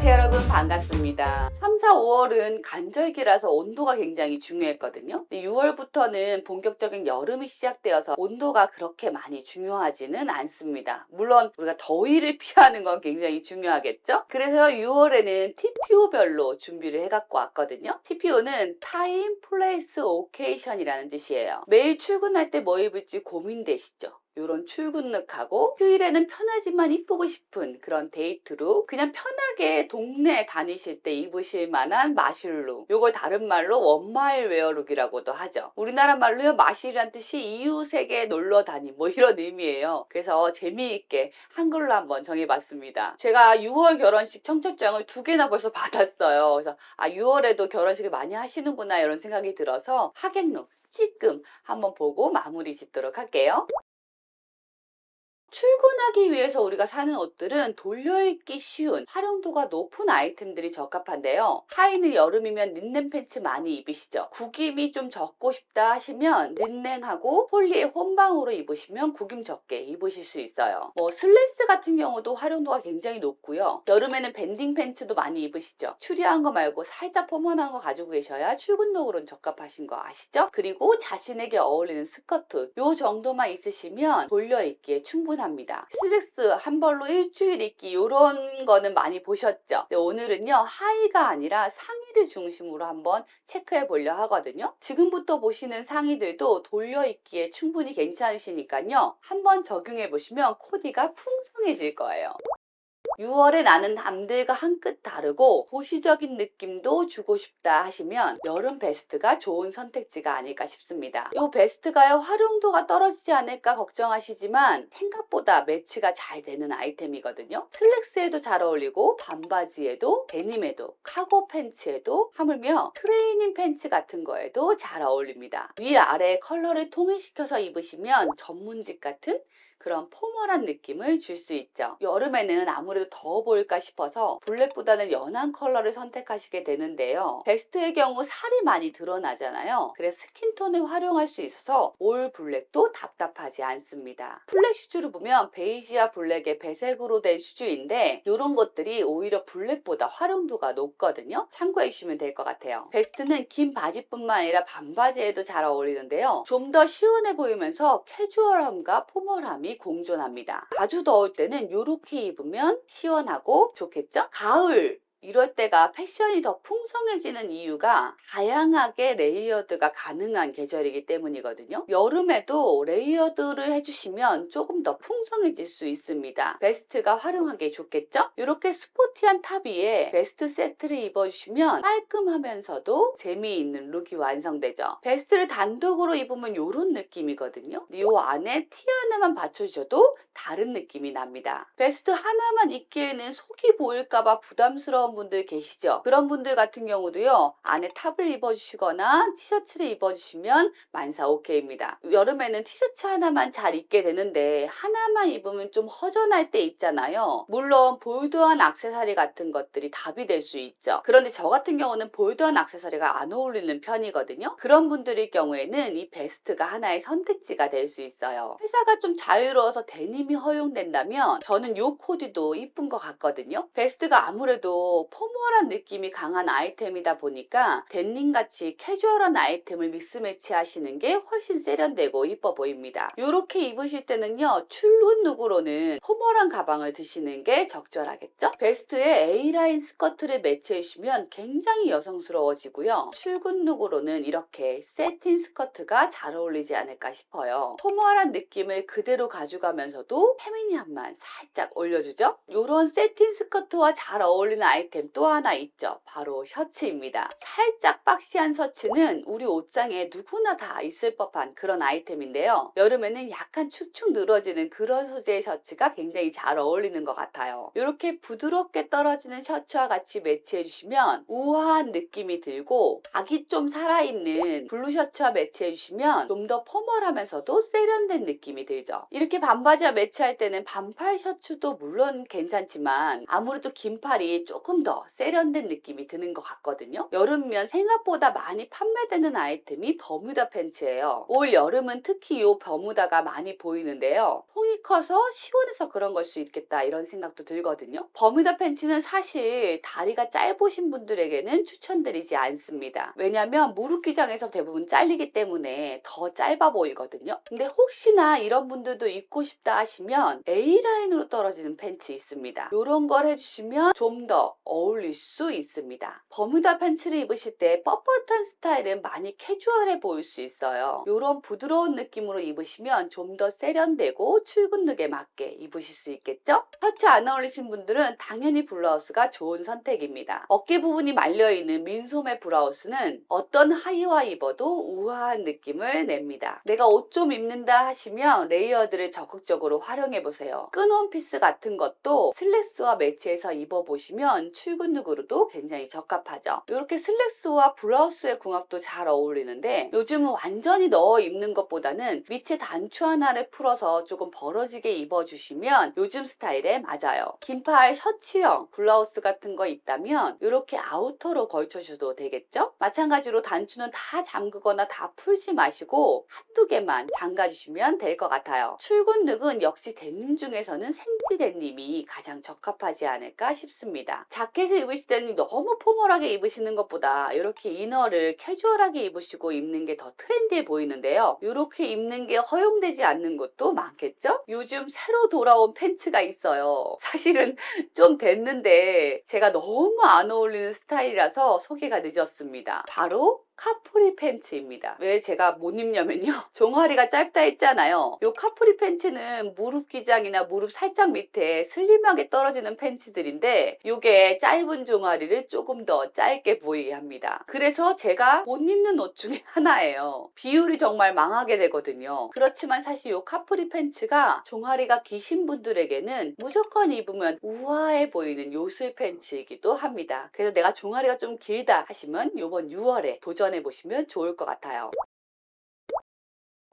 안녕하세요 여러분, 반갑습니다. 3, 4, 5월은 간절기라서 온도가 굉장히 중요했거든요. 6월부터는 본격적인 여름이 시작되어서 온도가 그렇게 많이 중요하지는 않습니다. 물론 우리가 더위를 피하는 건 굉장히 중요하겠죠. 그래서 6월에는 TPO별로 준비를 해갖고 왔거든요. TPO는 Time, Place, Occasion이라는 뜻이에요. 매일 출근할 때 뭐 입을지 고민되시죠? 요런 출근룩하고 휴일에는 편하지만 이쁘고 싶은 그런 데이트룩, 그냥 편하게 동네 다니실 때 입으실 만한 마실룩, 요걸 다른 말로 원마일 웨어룩이라고도 하죠. 우리나라 말로요, 마실이란 뜻이 이웃에게 놀러 다님, 뭐 이런 의미예요. 그래서 재미있게 한글로 한번 정해봤습니다. 제가 6월 결혼식 청첩장을 2개나 벌써 받았어요. 그래서 6월에도 결혼식을 많이 하시는구나 이런 생각이 들어서 하객룩 찌끔 한번 보고 마무리 짓도록 할게요. 출근하기 위해서 우리가 사는 옷들은 돌려입기 쉬운 활용도가 높은 아이템들이 적합한데요. 하의는 여름이면 린넨 팬츠 많이 입으시죠. 구김이 좀 적고 싶다 하시면 린넨하고 폴리에 혼방으로 입으시면 구김 적게 입으실 수 있어요. 슬래스 같은 경우도 활용도가 굉장히 높고요. 여름에는 밴딩 팬츠도 많이 입으시죠. 추리한 거 말고 살짝 포멀한 거 가지고 계셔야 출근룩으로는 적합하신 거 아시죠? 그리고 자신에게 어울리는 스커트 요 정도만 있으시면 돌려입기에 충분합니다. 슬랙스 한 벌로 일주일 입기 이런 거는 많이 보셨죠? 근데 오늘은요, 하의가 아니라 상의를 중심으로 한번 체크해 보려 하거든요. 지금부터 보시는 상의들도 돌려입기에 충분히 괜찮으시니까요, 한번 적용해 보시면 코디가 풍성해질 거예요. 6월에 나는 남들과 한 끗 다르고 도시적인 느낌도 주고 싶다 하시면 여름 베스트가 좋은 선택지가 아닐까 싶습니다. 이 베스트가요, 활용도가 떨어지지 않을까 걱정하시지만 생각보다 매치가 잘 되는 아이템이거든요. 슬랙스에도 잘 어울리고 반바지에도 데님에도 카고 팬츠에도 하물며 트레이닝 팬츠 같은 거에도 잘 어울립니다. 위아래 컬러를 통일시켜서 입으시면 전문직 같은 그런 포멀한 느낌을 줄 수 있죠. 여름에는 아무래도 더워 보일까 싶어서 블랙보다는 연한 컬러를 선택하시게 되는데요. 베스트의 경우 살이 많이 드러나잖아요. 그래서 스킨톤을 활용할 수 있어서 올 블랙도 답답하지 않습니다. 플랫 슈즈를 보면 베이지와 블랙의 배색으로 된 슈즈인데 이런 것들이 오히려 블랙보다 활용도가 높거든요. 참고해 주시면 될 것 같아요. 베스트는 긴 바지뿐만 아니라 반바지에도 잘 어울리는데요. 좀 더 시원해 보이면서 캐주얼함과 포멀함이 공존합니다. 아주 더울 때는 이렇게 입으면 시원하고 좋겠죠? 가을 이럴 때가 패션이 더 풍성해지는 이유가 다양하게 레이어드가 가능한 계절이기 때문이거든요. 여름에도 레이어드를 해주시면 조금 더 풍성해질 수 있습니다. 베스트가 활용하기 좋겠죠? 이렇게 스포티한 탑 위에 베스트 세트를 입어주시면 깔끔하면서도 재미있는 룩이 완성되죠. 베스트를 단독으로 입으면 이런 느낌이거든요. 이 안에 티 하나만 받쳐주셔도 다른 느낌이 납니다. 베스트 하나만 입기에는 속이 보일까봐 부담스러운 분들 계시죠? 그런 분들 같은 경우도요, 안에 탑을 입어주시거나 티셔츠를 입어주시면 만사 오케이입니다. 여름에는 티셔츠 하나만 잘 입게 되는데 하나만 입으면 좀 허전할 때 있잖아요. 물론 볼드한 액세서리 같은 것들이 답이 될 수 있죠. 그런데 저 같은 경우는 볼드한 액세서리가 안 어울리는 편이거든요. 그런 분들의 경우에는 이 베스트가 하나의 선택지가 될 수 있어요. 회사가 좀 자유로워서 데님이 허용된다면 저는 이 코디도 이쁜 것 같거든요. 베스트가 아무래도 포멀한 느낌이 강한 아이템이다 보니까 데님같이 캐주얼한 아이템을 믹스매치 하시는 게 훨씬 세련되고 이뻐 보입니다. 이렇게 입으실 때는요, 출근 룩으로는 포멀한 가방을 드시는 게 적절하겠죠? 베스트에 A라인 스커트를 매치해 주시면 굉장히 여성스러워지고요. 출근 룩으로는 이렇게 세틴 스커트가 잘 어울리지 않을까 싶어요. 포멀한 느낌을 그대로 가져가면서도 페미니함만 살짝 올려주죠? 이런 세틴 스커트와 잘 어울리는 아이템 또 하나 있죠. 바로 셔츠입니다. 살짝 박시한 셔츠는 우리 옷장에 누구나 다 있을 법한 그런 아이템인데요. 여름에는 약간 축축 늘어지는 그런 소재의 셔츠가 굉장히 잘 어울리는 것 같아요. 이렇게 부드럽게 떨어지는 셔츠와 같이 매치해 주시면 우아한 느낌이 들고 각이 좀 살아있는 블루 셔츠와 매치해 주시면 좀 더 포멀하면서도 세련된 느낌이 들죠. 이렇게 반바지와 매치할 때는 반팔 셔츠도 물론 괜찮지만 아무래도 긴 팔이 조금 조금 더 세련된 느낌이 드는 것 같거든요. 여름이면 생각보다 많이 판매되는 아이템이 버뮤다 팬츠예요. 올 여름은 특히 이 버뮤다가 많이 보이는데요. 통이 커서 시원해서 그런 걸 수 있겠다 이런 생각도 들거든요. 버뮤다 팬츠는 사실 다리가 짧으신 분들에게는 추천드리지 않습니다. 왜냐하면 무릎 기장에서 대부분 잘리기 때문에 더 짧아 보이거든요. 근데 혹시나 이런 분들도 입고 싶다 하시면 A라인으로 떨어지는 팬츠 있습니다. 이런 걸 해주시면 좀 더 어울릴 수 있습니다. 버뮤다 팬츠를 입으실 때 뻣뻣한 스타일은 많이 캐주얼해 보일 수 있어요. 이런 부드러운 느낌으로 입으시면 좀 더 세련되고 출근룩에 맞게 입으실 수 있겠죠? 셔츠 안 어울리신 분들은 당연히 블라우스가 좋은 선택입니다. 어깨 부분이 말려있는 민소매 블라우스는 어떤 하의와 입어도 우아한 느낌을 냅니다. 내가 옷 좀 입는다 하시면 레이어드를 적극적으로 활용해 보세요. 끈 원피스 같은 것도 슬랙스와 매치해서 입어보시면 출근룩으로도 굉장히 적합하죠. 이렇게 슬랙스와 블라우스의 궁합도 잘 어울리는데 요즘은 완전히 넣어 입는 것보다는 밑에 단추 하나를 풀어서 조금 벌어지게 입어주시면 요즘 스타일에 맞아요. 긴팔 셔츠형 블라우스 같은 거 있다면 이렇게 아우터로 걸쳐주셔도 되겠죠? 마찬가지로 단추는 다 잠그거나 다 풀지 마시고 한두 개만 잠가주시면 될 것 같아요. 출근룩은 역시 데님 중에서는 생지 데님이 가장 적합하지 않을까 싶습니다. 자켓을 입으실 때는 너무 포멀하게 입으시는 것보다 이렇게 이너를 캐주얼하게 입으시고 입는 게 더 트렌디해 보이는데요. 이렇게 입는 게 허용되지 않는 것도 많겠죠? 요즘 새로 돌아온 팬츠가 있어요. 사실은 좀 됐는데 제가 너무 안 어울리는 스타일이라서 소개가 늦었습니다. 바로 카프리 팬츠입니다. 왜 제가 못 입냐면요. 종아리가 짧다 했잖아요. 이 카프리 팬츠는 무릎 기장이나 무릎 살짝 밑에 슬림하게 떨어지는 팬츠들인데 이게 짧은 종아리를 조금 더 짧게 보이게 합니다. 그래서 제가 못 입는 옷 중에 하나예요. 비율이 정말 망하게 되거든요. 그렇지만 사실 이 카프리 팬츠가 종아리가 기신 분들에게는 무조건 입으면 우아해 보이는 요술 팬츠이기도 합니다. 그래서 내가 종아리가 좀 길다 하시면 이번 6월에 도전해 보시면 좋을 것 같아요.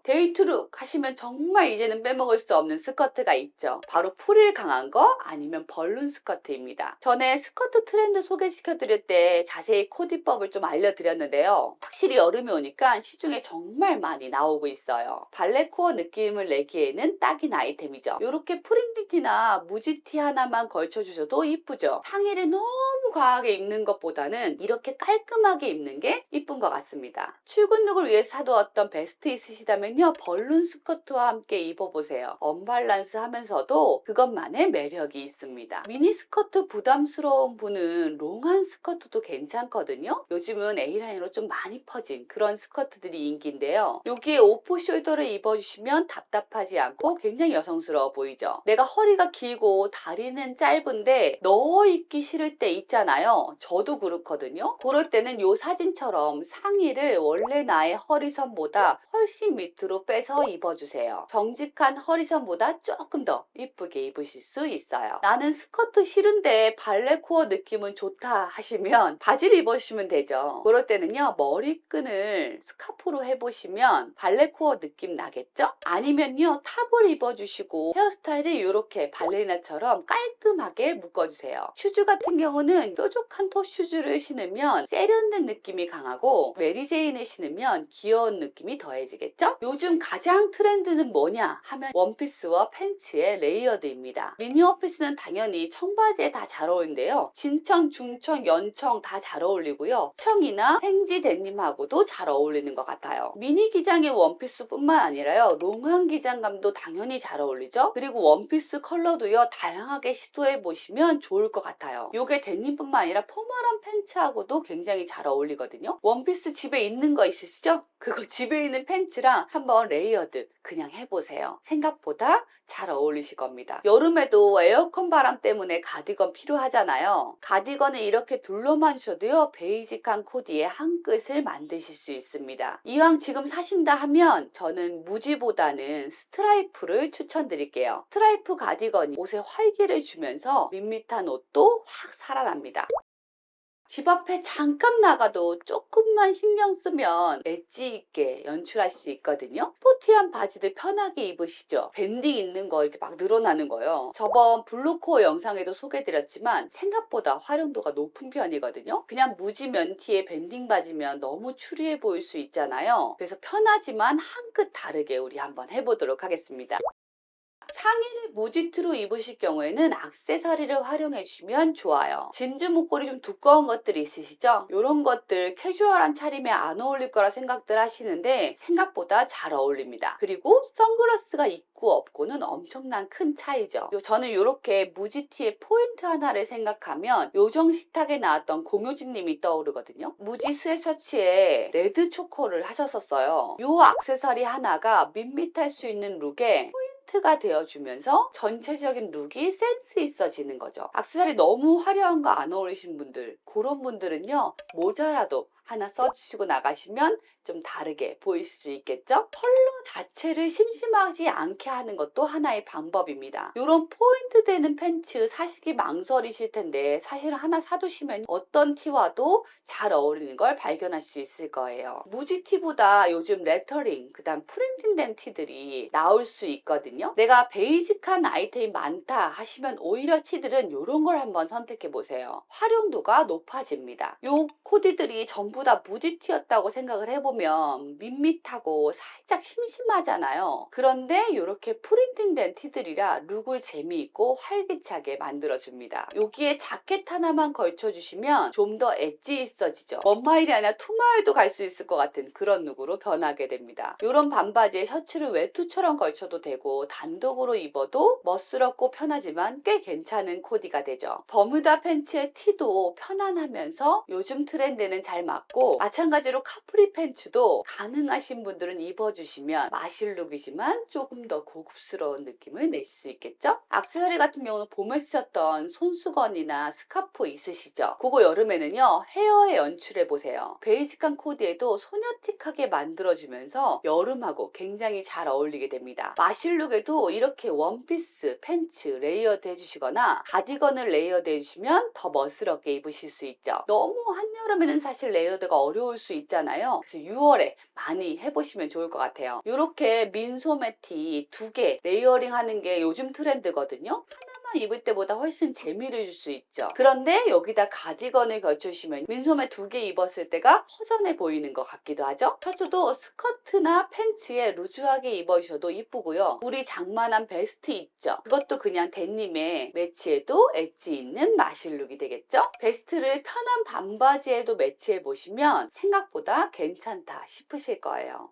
데이트룩 하시면 정말 이제는 빼먹을 수 없는 스커트가 있죠. 바로 프릴 강한 거 아니면 벌룬 스커트입니다. 전에 스커트 트렌드 소개시켜 드릴 때 자세히 코디법을 좀 알려드렸는데요. 확실히 여름이 오니까 시중에 정말 많이 나오고 있어요. 발레코어 느낌을 내기에는 딱인 아이템이죠. 이렇게 프린티나 무지티 하나만 걸쳐주셔도 이쁘죠. 상의를 너무 과하게 입는 것보다는 이렇게 깔끔하게 입는 게 이쁜 것 같습니다. 출근룩을 위해 사두었던 베스트 있으시다면 벌룬 스커트와 함께 입어보세요. 언밸런스 하면서도 그것만의 매력이 있습니다. 미니 스커트 부담스러운 분은 롱한 스커트도 괜찮거든요. 요즘은 A라인으로 좀 많이 퍼진 그런 스커트들이 인기인데요. 여기에 오프 숄더를 입어주시면 답답하지 않고 굉장히 여성스러워 보이죠. 내가 허리가 길고 다리는 짧은데 넣어 입기 싫을 때 있잖아요. 저도 그렇거든요. 그럴 때는 이 사진처럼 상의를 원래 나의 허리선보다 훨씬 밑으로 빼서 입어주세요. 정직한 허리선보다 조금 더 이쁘게 입으실 수 있어요. 나는 스커트 싫은데 발레코어 느낌은 좋다 하시면 바지를 입으시면 되죠. 그럴 때는요, 머리끈을 스카프로 해보시면 발레코어 느낌 나겠죠? 아니면요, 탑을 입어주시고 헤어스타일을 이렇게 발레리나처럼 깔끔하게 묶어주세요. 슈즈 같은 경우는 뾰족한 토 슈즈를 신으면 세련된 느낌이 강하고 메리제인을 신으면 귀여운 느낌이 더해지겠죠? 요즘 가장 트렌드는 뭐냐 하면 원피스와 팬츠의 레이어드입니다. 미니 원피스는 당연히 청바지에 다 잘 어울리는데요. 진청, 중청, 연청 다 잘 어울리고요. 청이나 생지 데님하고도 잘 어울리는 것 같아요. 미니 기장의 원피스뿐만 아니라요. 롱한 기장감도 당연히 잘 어울리죠. 그리고 원피스 컬러도요. 다양하게 시도해 보시면 좋을 것 같아요. 이게 데님뿐만 아니라 포멀한 팬츠하고도 굉장히 잘 어울리거든요. 원피스 집에 있는 거 있으시죠? 그거 집에 있는 팬츠랑 한번 레이어드 그냥 해보세요. 생각보다 잘 어울리실 겁니다. 여름에도 에어컨 바람 때문에 가디건 필요하잖아요. 가디건을 이렇게 둘러만 주셔도요. 베이직한 코디에 한 끗을 만드실 수 있습니다. 이왕 지금 사신다 하면 저는 무지보다는 스트라이프를 추천드릴게요. 스트라이프 가디건이 옷에 활기를 주면서 밋밋한 옷도 확 살아납니다. 집 앞에 잠깐 나가도 조금만 신경 쓰면 엣지 있게 연출할 수 있거든요. 스포티한 바지들 편하게 입으시죠. 밴딩 있는 거 이렇게 막 늘어나는 거요. 저번 블루코어 영상에도 소개드렸지만 생각보다 활용도가 높은 편이거든요. 그냥 무지 면티에 밴딩 바지면 너무 추리해 보일 수 있잖아요. 그래서 편하지만 한 끗 다르게 우리 한번 해보도록 하겠습니다. 상의를 무지트로 입으실 경우에는 액세서리를 활용해 주시면 좋아요. 진주 목걸이 좀 두꺼운 것들이 있으시죠? 이런 것들 캐주얼한 차림에 안 어울릴 거라 생각들 하시는데 생각보다 잘 어울립니다. 그리고 선글라스가 있고 없고는 엄청난 큰 차이죠. 저는 이렇게 무지티의 포인트 하나를 생각하면 요정식탁에 나왔던 공효진 님이 떠오르거든요. 무지 스웨셔츠에 레드 초코를 하셨었어요. 이 액세서리 하나가 밋밋할 수 있는 룩에 포인트가 되어주면서 전체적인 룩이 센스 있어지는 거죠. 액세서리 너무 화려한 거 안 어울리신 분들, 그런 분들은요, 모자라도 하나 써주시고 나가시면 좀 다르게 보일 수 있겠죠? 컬러 자체를 심심하지 않게 하는 것도 하나의 방법입니다. 이런 포인트 되는 팬츠 사시기 망설이실 텐데 사실 하나 사두시면 어떤 티와도 잘 어울리는 걸 발견할 수 있을 거예요. 무지티보다 요즘 레터링, 그 다음 프린팅된 티들이 나올 수 있거든요. 내가 베이직한 아이템이 많다 하시면 오히려 티들은 이런 걸 한번 선택해 보세요. 활용도가 높아집니다. 요 코디들이 전부 다 무지티였다고 생각을 해보면 밋밋하고 살짝 심심하잖아요. 그런데 이렇게 프린팅된 티들이라 룩을 재미있고 활기차게 만들어줍니다. 여기에 자켓 하나만 걸쳐주시면 좀 더 엣지 있어지죠. 원마일이 아니라 투마일도 갈 수 있을 것 같은 그런 룩으로 변하게 됩니다. 이런 반바지에 셔츠를 외투처럼 걸쳐도 되고 단독으로 입어도 멋스럽고 편하지만 꽤 괜찮은 코디가 되죠. 버뮤다 팬츠의 티도 편안하면서 요즘 트렌드에는 잘 맞고, 마찬가지로 카프리 팬츠도 가능하신 분들은 입어주시면 마실룩이지만 조금 더 고급스러운 느낌을 낼 수 있겠죠? 액세서리 같은 경우는 봄에 쓰셨던 손수건이나 스카프 있으시죠? 그거 여름에는요 헤어에 연출해 보세요. 베이직한 코디에도 소녀틱하게 만들어주면서 여름하고 굉장히 잘 어울리게 됩니다. 마실룩에도 이렇게 원피스, 팬츠 레이어드 해주시거나 가디건을 레이어드 해주시면 더 멋스럽게 입으실 수 있죠. 너무 한여름에는 사실 레이어드가 어려울 수 있잖아요. 그래서 6월에 많이 해보시면 좋을 것 같아요. 이렇게 민소매 티 2개 레이어링 하는 게 요즘 트렌드거든요. 하나만 입을 때보다 훨씬 재미를 줄 수 있죠. 그런데 여기다 가디건을 걸쳐주시면 민소매 2개 입었을 때가 허전해 보이는 것 같기도 하죠. 셔츠도 스커트나 팬츠에 루즈하게 입으셔도 이쁘고요. 우리 장만한 베스트 있죠. 그것도 그냥 데님에 매치해도 엣지 있는 마실룩이 되겠죠. 베스트를 편한 반바지에도 매치해 보시면 생각보다 괜찮다 싶으실 거예요.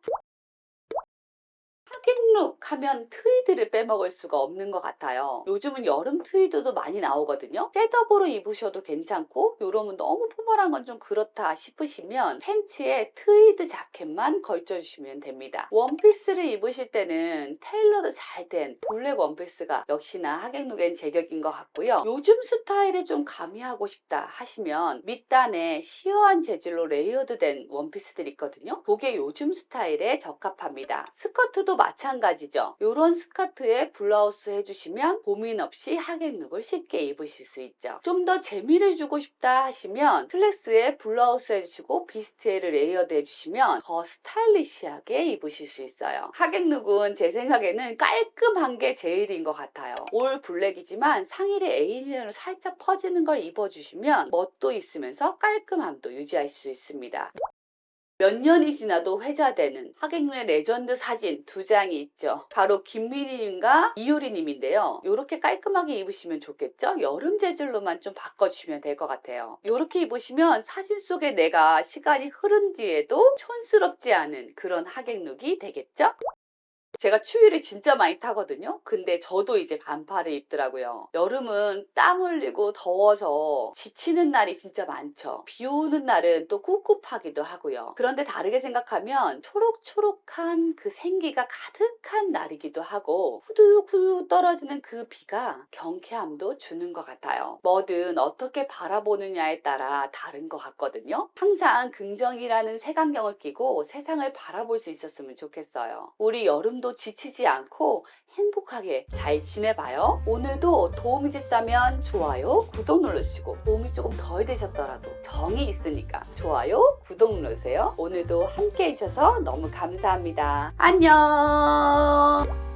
하객룩 하면 트위드를 빼먹을 수가 없는 것 같아요. 요즘은 여름 트위드도 많이 나오거든요. 셋업으로 입으셔도 괜찮고, 요러면 너무 포멀한 건 좀 그렇다 싶으시면 팬츠에 트위드 자켓만 걸쳐주시면 됩니다. 원피스를 입으실 때는 테일러드 잘 된 블랙 원피스가 역시나 하객룩엔 제격인 것 같고요. 요즘 스타일에 좀 가미하고 싶다 하시면 밑단에 시어한 재질로 레이어드된 원피스들 있거든요. 그게 요즘 스타일에 적합합니다. 스커트도 마찬가지죠. 이런 스커트에 블라우스 해주시면 고민 없이 하객룩을 쉽게 입으실 수 있죠. 좀 더 재미를 주고 싶다 하시면 슬랙스에 블라우스 해주시고 비스트에를 레이어드 해주시면 더 스타일리시하게 입으실 수 있어요. 하객룩은 제 생각에는 깔끔한 게 제일인 것 같아요. 올 블랙이지만 상의를 A라인으로 살짝 퍼지는 걸 입어주시면 멋도 있으면서 깔끔함도 유지할 수 있습니다. 몇 년이 지나도 회자되는 하객눈의 레전드 사진 2장이 있죠. 바로 김민희님과 이효리님인데요. 이렇게 깔끔하게 입으시면 좋겠죠? 여름 재질로만 좀 바꿔주시면 될 것 같아요. 이렇게 입으시면 사진 속에 내가 시간이 흐른 뒤에도 촌스럽지 않은 그런 하객룩이 되겠죠? 제가 추위를 진짜 많이 타거든요. 근데 저도 이제 반팔을 입더라고요. 여름은 땀 흘리고 더워서 지치는 날이 진짜 많죠. 비 오는 날은 또 꿉꿉하기도 하고요. 그런데 다르게 생각하면 초록초록한 그 생기가 가득한 날이기도 하고, 후두후두 떨어지는 그 비가 경쾌함도 주는 것 같아요. 뭐든 어떻게 바라보느냐에 따라 다른 것 같거든요. 항상 긍정이라는 색안경을 끼고 세상을 바라볼 수 있었으면 좋겠어요. 우리 여름 조금도 지치지 않고 행복하게 잘 지내봐요. 오늘도 도움이 됐다면 좋아요, 구독 누르시고 도움이 조금 덜 되셨더라도 정이 있으니까 좋아요, 구독 누르세요. 오늘도 함께 해주셔서 너무 감사합니다. 안녕.